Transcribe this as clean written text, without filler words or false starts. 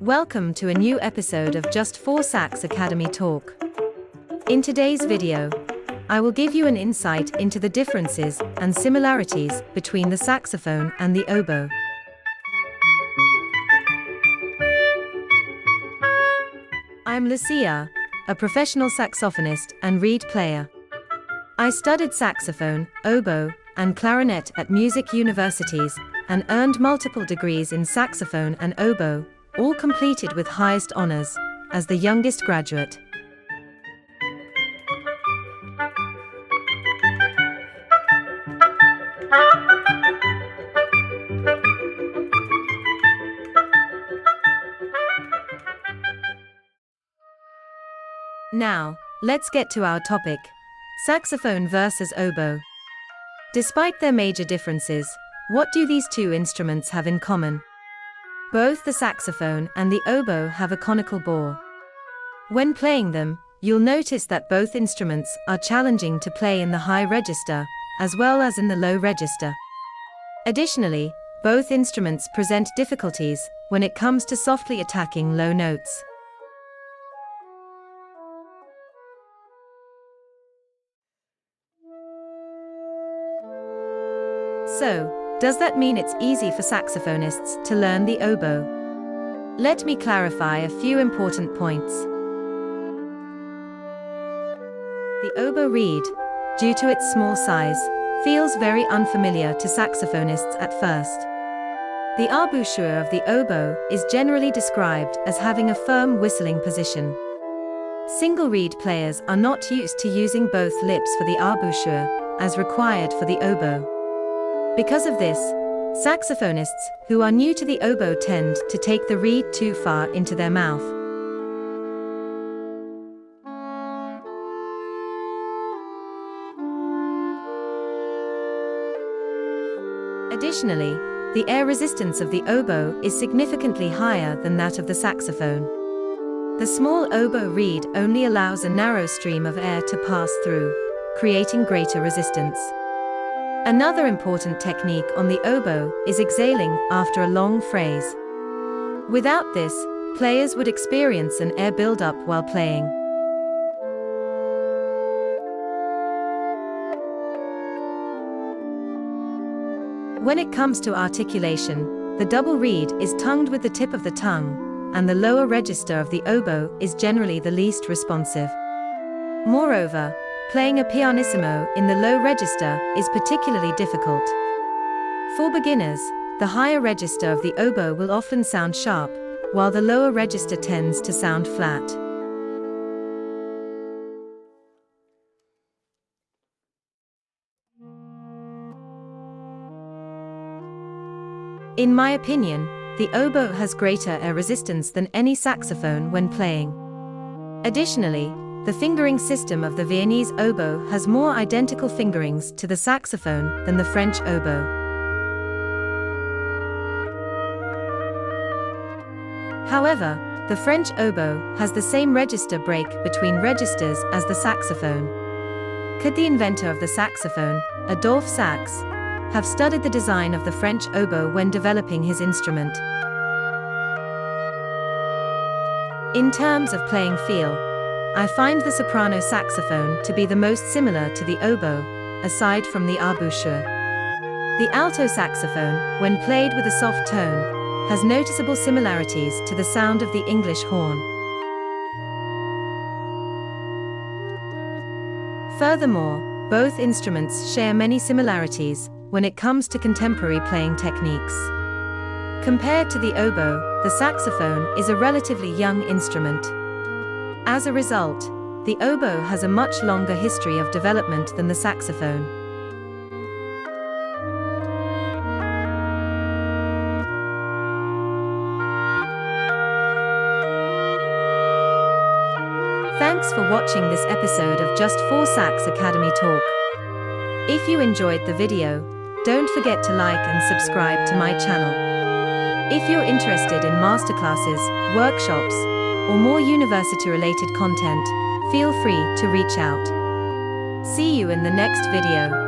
Welcome to a new episode of Just4Sax Academy Talk. In today's video, I will give you an insight into the differences and similarities between the saxophone and the oboe. I'm Lucia, a professional saxophonist and reed player. I studied saxophone, oboe, and clarinet at music universities and earned multiple degrees in saxophone and oboe, all completed with highest honors, as the youngest graduate. Now, let's get to our topic: saxophone versus oboe. Despite their major differences, what do these two instruments have in common? Both the saxophone and the oboe have a conical bore. When playing them, you'll notice that both instruments are challenging to play in the high register, as well as in the low register. Additionally, both instruments present difficulties when it comes to softly attacking low notes. So, does that mean it's easy for saxophonists to learn the oboe? Let me clarify a few important points. The oboe reed, due to its small size, feels very unfamiliar to saxophonists at first. The embouchure of the oboe is generally described as having a firm whistling position. Single reed players are not used to using both lips for the embouchure, as required for the oboe. Because of this, saxophonists who are new to the oboe tend to take the reed too far into their mouth. Additionally, the air resistance of the oboe is significantly higher than that of the saxophone. The small oboe reed only allows a narrow stream of air to pass through, creating greater resistance. Another important technique on the oboe is exhaling after a long phrase. Without this, players would experience an air buildup while playing. When it comes to articulation, the double reed is tongued with the tip of the tongue, and the lower register of the oboe is generally the least responsive. Moreover, playing a pianissimo in the low register is particularly difficult. For beginners, the higher register of the oboe will often sound sharp, while the lower register tends to sound flat. In my opinion, the oboe has greater air resistance than any saxophone when playing. Additionally, the fingering system of the Viennese oboe has more identical fingerings to the saxophone than the French oboe. However, the French oboe has the same register break between registers as the saxophone. Could the inventor of the saxophone, Adolphe Sax, have studied the design of the French oboe when developing his instrument? In terms of playing feel, I find the soprano saxophone to be the most similar to the oboe, aside from the embouchure. The alto saxophone, when played with a soft tone, has noticeable similarities to the sound of the English horn. Furthermore, both instruments share many similarities when it comes to contemporary playing techniques. Compared to the oboe, the saxophone is a relatively young instrument. As a result, the oboe has a much longer history of development than the saxophone. Thanks for watching this episode of Just4Sax Academy Talk. If you enjoyed the video, don't forget to like and subscribe to my channel. If you're interested in masterclasses, workshops, or more university-related content, feel free to reach out. See you in the next video.